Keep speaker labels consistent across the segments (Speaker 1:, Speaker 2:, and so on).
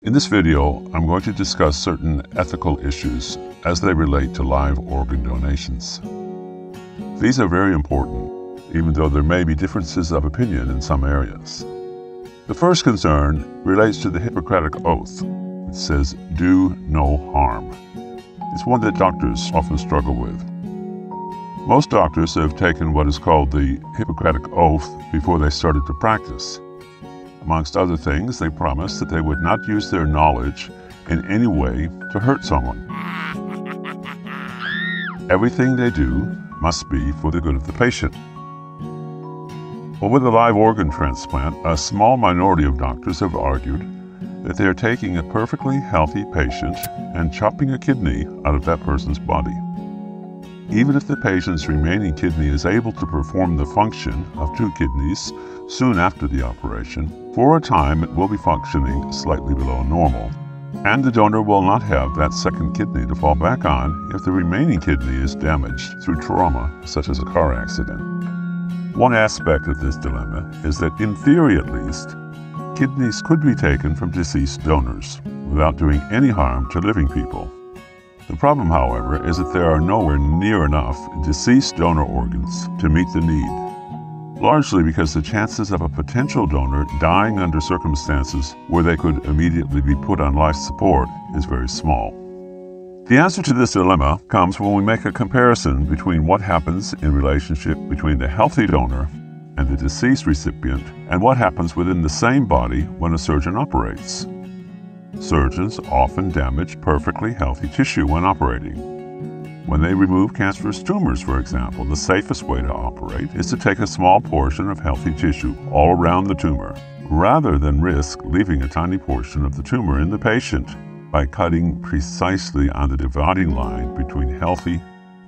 Speaker 1: In this video, I'm going to discuss certain ethical issues as they relate to live organ donations. These are very important, even though there may be differences of opinion in some areas. The first concern relates to the Hippocratic Oath, which says, "Do no harm." It's one that doctors often struggle with. Most doctors have taken what is called the Hippocratic Oath before they started to practice. Amongst other things, they promised that they would not use their knowledge in any way to hurt someone. Everything they do must be for the good of the patient. Well, with a live organ transplant, a small minority of doctors have argued that they are taking a perfectly healthy patient and chopping a kidney out of that person's body. Even if the patient's remaining kidney is able to perform the function of two kidneys soon after the operation, for a time it will be functioning slightly below normal, and the donor will not have that second kidney to fall back on if the remaining kidney is damaged through trauma, such as a car accident. One aspect of this dilemma is that, in theory at least, kidneys could be taken from deceased donors without doing any harm to living people. The problem, however, is that there are nowhere near enough deceased donor organs to meet the need, largely because the chances of a potential donor dying under circumstances where they could immediately be put on life support is very small. The answer to this dilemma comes when we make a comparison between what happens in relationship between the healthy donor and the deceased recipient and what happens within the same body when a surgeon operates. Surgeons often damage perfectly healthy tissue when operating. When they remove cancerous tumors, for example, the safest way to operate is to take a small portion of healthy tissue all around the tumor, rather than risk leaving a tiny portion of the tumor in the patient by cutting precisely on the dividing line between healthy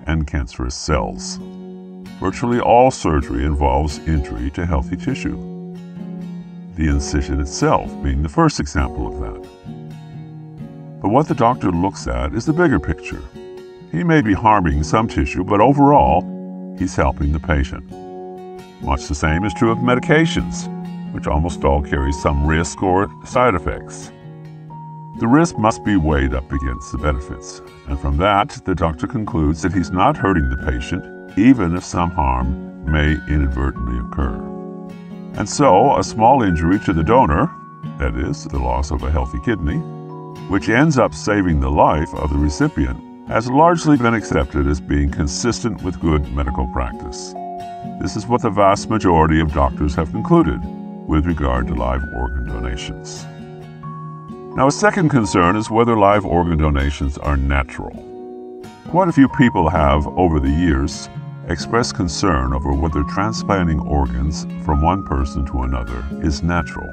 Speaker 1: and cancerous cells. Virtually all surgery involves injury to healthy tissue, the incision itself being the first example of that. But what the doctor looks at is the bigger picture. He may be harming some tissue, but overall, he's helping the patient. Much the same is true of medications, which almost all carry some risk or side effects. The risk must be weighed up against the benefits, and from that, the doctor concludes that he's not hurting the patient, even if some harm may inadvertently occur. And so, a small injury to the donor, that is, the loss of a healthy kidney, which ends up saving the life of the recipient, has largely been accepted as being consistent with good medical practice. This is what the vast majority of doctors have concluded with regard to live organ donations. Now, a second concern is whether live organ donations are natural. Quite a few people have, over the years, expressed concern over whether transplanting organs from one person to another is natural.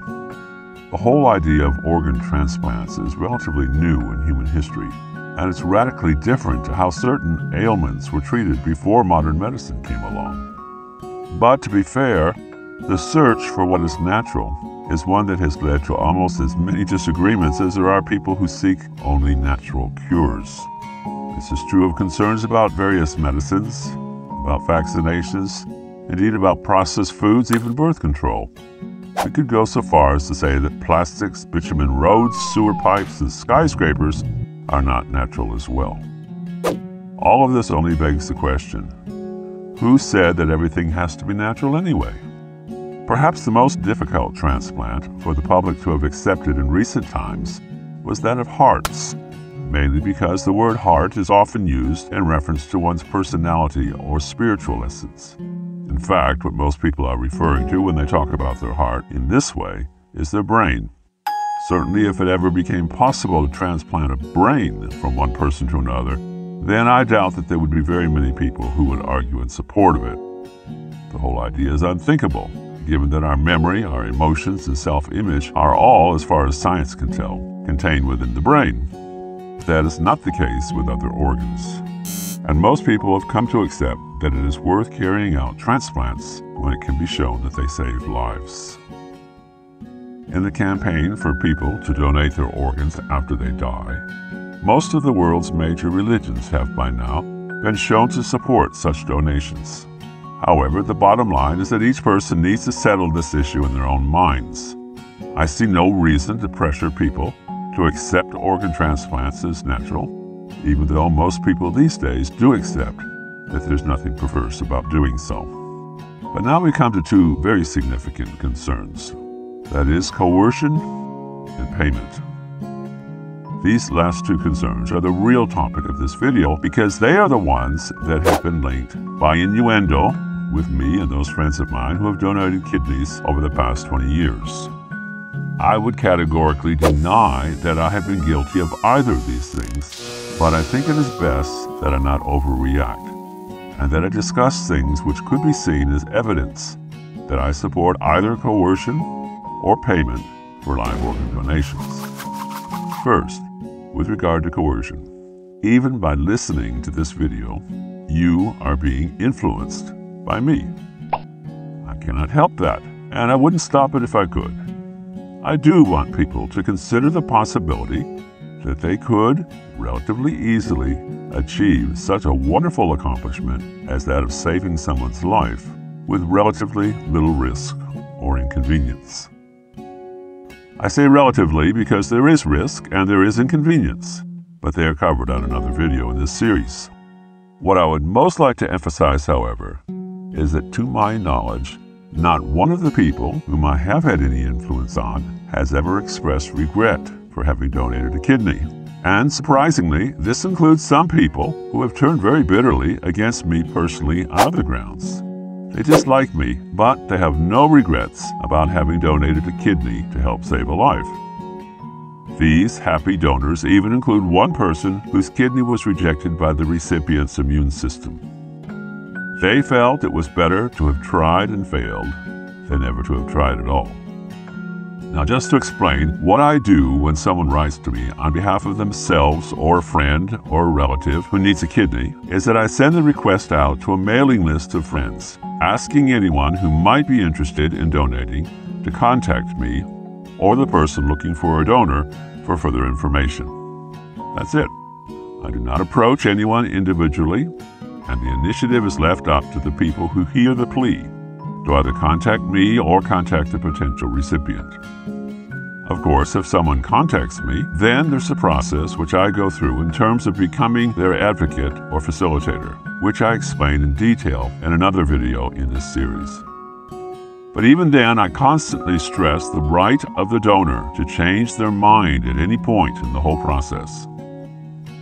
Speaker 1: The whole idea of organ transplants is relatively new in human history, and it's radically different to how certain ailments were treated before modern medicine came along. But to be fair, the search for what is natural is one that has led to almost as many disagreements as there are people who seek only natural cures. This is true of concerns about various medicines, about vaccinations, indeed about processed foods, even birth control. We could go so far as to say that plastics, bitumen roads, sewer pipes, and skyscrapers are not natural as well. All of this only begs the question, who said that everything has to be natural anyway? Perhaps the most difficult transplant for the public to have accepted in recent times was that of hearts, mainly because the word heart is often used in reference to one's personality or spiritual essence. In fact, what most people are referring to when they talk about their heart in this way is their brain. Certainly, if it ever became possible to transplant a brain from one person to another, then I doubt that there would be very many people who would argue in support of it. The whole idea is unthinkable, given that our memory, our emotions, and self-image are all, as far as science can tell, contained within the brain. That is not the case with other organs. And most people have come to accept that it is worth carrying out transplants when it can be shown that they save lives. In the campaign for people to donate their organs after they die, most of the world's major religions have by now been shown to support such donations. However, the bottom line is that each person needs to settle this issue in their own minds. I see no reason to pressure people to accept organ transplants as natural, even though most people these days do accept that there's nothing perverse about doing so. But now we come to two very significant concerns. That is coercion and payment. These last two concerns are the real topic of this video because they are the ones that have been linked by innuendo with me and those friends of mine who have donated kidneys over the past 20 years. I would categorically deny that I have been guilty of either of these things, but I think it is best that I not overreact, and that I discuss things which could be seen as evidence that I support either coercion or payment for live organ donations. First, with regard to coercion, even by listening to this video, you are being influenced by me. I cannot help that, and I wouldn't stop it if I could. I do want people to consider the possibility that they could, relatively easily, achieve such a wonderful accomplishment as that of saving someone's life with relatively little risk or inconvenience. I say relatively because there is risk and there is inconvenience, but they are covered on another video in this series. What I would most like to emphasize, however, is that to my knowledge, not one of the people whom I have had any influence on has ever expressed regret for having donated a kidney. And surprisingly, this includes some people who have turned very bitterly against me personally on other grounds. They dislike me, but they have no regrets about having donated a kidney to help save a life. These happy donors even include one person whose kidney was rejected by the recipient's immune system. They felt it was better to have tried and failed than never to have tried at all. Now, just to explain what I do when someone writes to me on behalf of themselves or a friend or a relative who needs a kidney, is that I send the request out to a mailing list of friends, asking anyone who might be interested in donating to contact me or the person looking for a donor for further information. That's it. I do not approach anyone individually, and the initiative is left up to the people who hear the plea to either contact me or contact the potential recipient. Of course, if someone contacts me, then there's a process which I go through in terms of becoming their advocate or facilitator, which I explain in detail in another video in this series. But even then, I constantly stress the right of the donor to change their mind at any point in the whole process.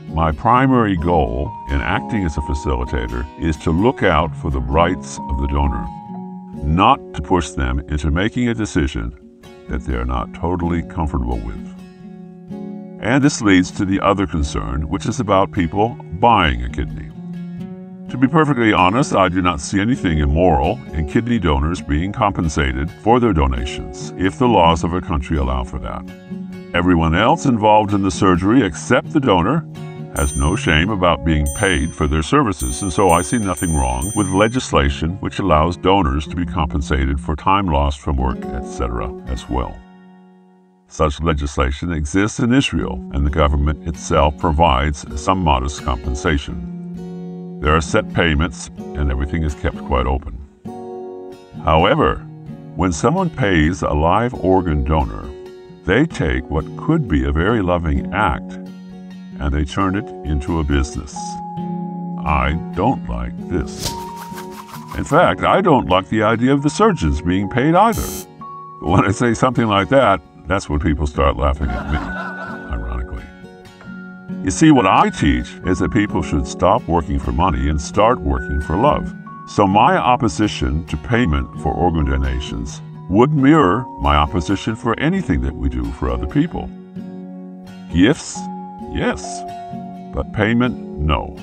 Speaker 1: My primary goal in acting as a facilitator is to look out for the rights of the donor, not to push them into making a decision that they are not totally comfortable with. And this leads to the other concern, which is about people buying a kidney. To be perfectly honest, I do not see anything immoral in kidney donors being compensated for their donations if the laws of a country allow for that. Everyone else involved in the surgery except the donor has no shame about being paid for their services, and so I see nothing wrong with legislation which allows donors to be compensated for time lost from work, etc. as well. Such legislation exists in Israel, and the government itself provides some modest compensation. There are set payments, and everything is kept quite open. However, when someone pays a live organ donor, they take what could be a very loving act and they turn it into a business. I don't like this. In fact, I don't like the idea of the surgeons being paid either. But when I say something like that, that's when people start laughing at me, ironically. You see, what I teach is that people should stop working for money and start working for love. So my opposition to payment for organ donations would mirror my opposition for anything that we do for other people. Gifts? Yes, but payment, no.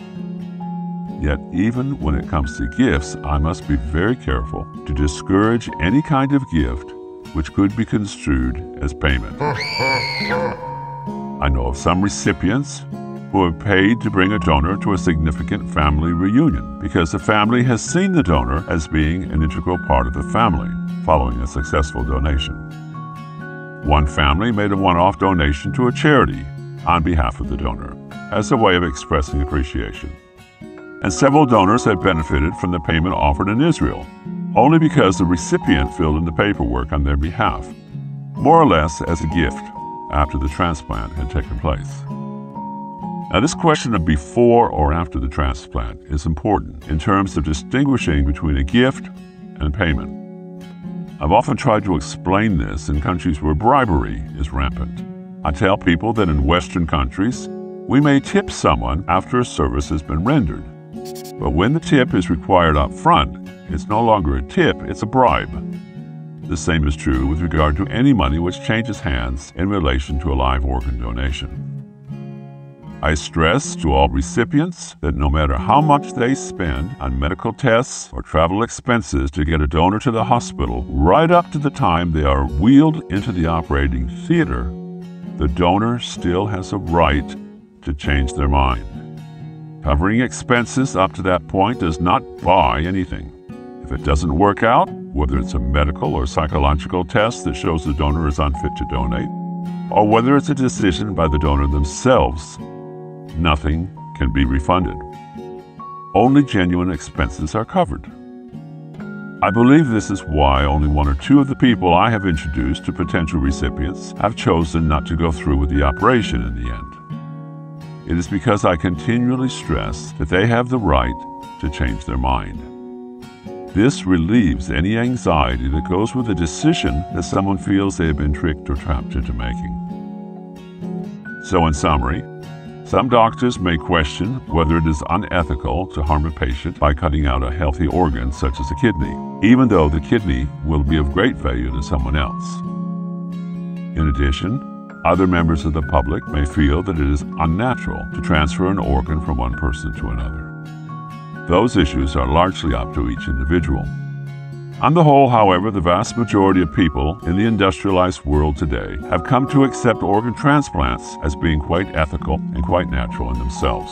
Speaker 1: Yet even when it comes to gifts, I must be very careful to discourage any kind of gift which could be construed as payment. I know of some recipients who have paid to bring a donor to a significant family reunion because the family has seen the donor as being an integral part of the family following a successful donation. One family made a one-off donation to a charity on behalf of the donor, as a way of expressing appreciation. And several donors have benefited from the payment offered in Israel, only because the recipient filled in the paperwork on their behalf, more or less as a gift. after the transplant had taken place. Now, this question of before or after the transplant is important in terms of distinguishing between a gift and payment. I've often tried to explain this in countries where bribery is rampant. I tell people that in Western countries, we may tip someone after a service has been rendered. But when the tip is required up front, it's no longer a tip, it's a bribe. The same is true with regard to any money which changes hands in relation to a live organ donation. I stress to all recipients that no matter how much they spend on medical tests or travel expenses to get a donor to the hospital, right up to the time they are wheeled into the operating theater, the donor still has a right to change their mind. Covering expenses up to that point does not buy anything. If it doesn't work out, whether it's a medical or psychological test that shows the donor is unfit to donate, or whether it's a decision by the donor themselves, nothing can be refunded. Only genuine expenses are covered. I believe this is why only 1 or 2 of the people I have introduced to potential recipients have chosen not to go through with the operation in the end. It is because I continually stress that they have the right to change their mind. This relieves any anxiety that goes with a decision that someone feels they have been tricked or trapped into making. So in summary, some doctors may question whether it is unethical to harm a patient by cutting out a healthy organ such as a kidney, even though the kidney will be of great value to someone else. In addition, other members of the public may feel that it is unnatural to transfer an organ from one person to another. Those issues are largely up to each individual. On the whole, however, the vast majority of people in the industrialized world today have come to accept organ transplants as being quite ethical and quite natural in themselves.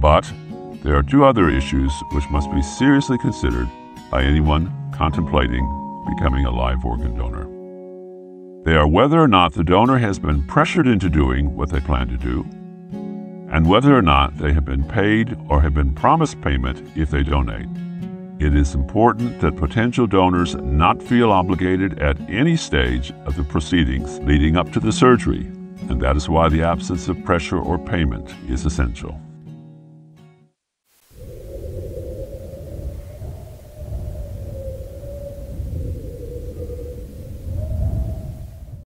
Speaker 1: But there are 2 other issues which must be seriously considered by anyone contemplating becoming a live organ donor. They are whether or not the donor has been pressured into doing what they plan to do, and whether or not they have been paid or have been promised payment if they donate. It is important that potential donors not feel obligated at any stage of the proceedings leading up to the surgery, and that is why the absence of pressure or payment is essential.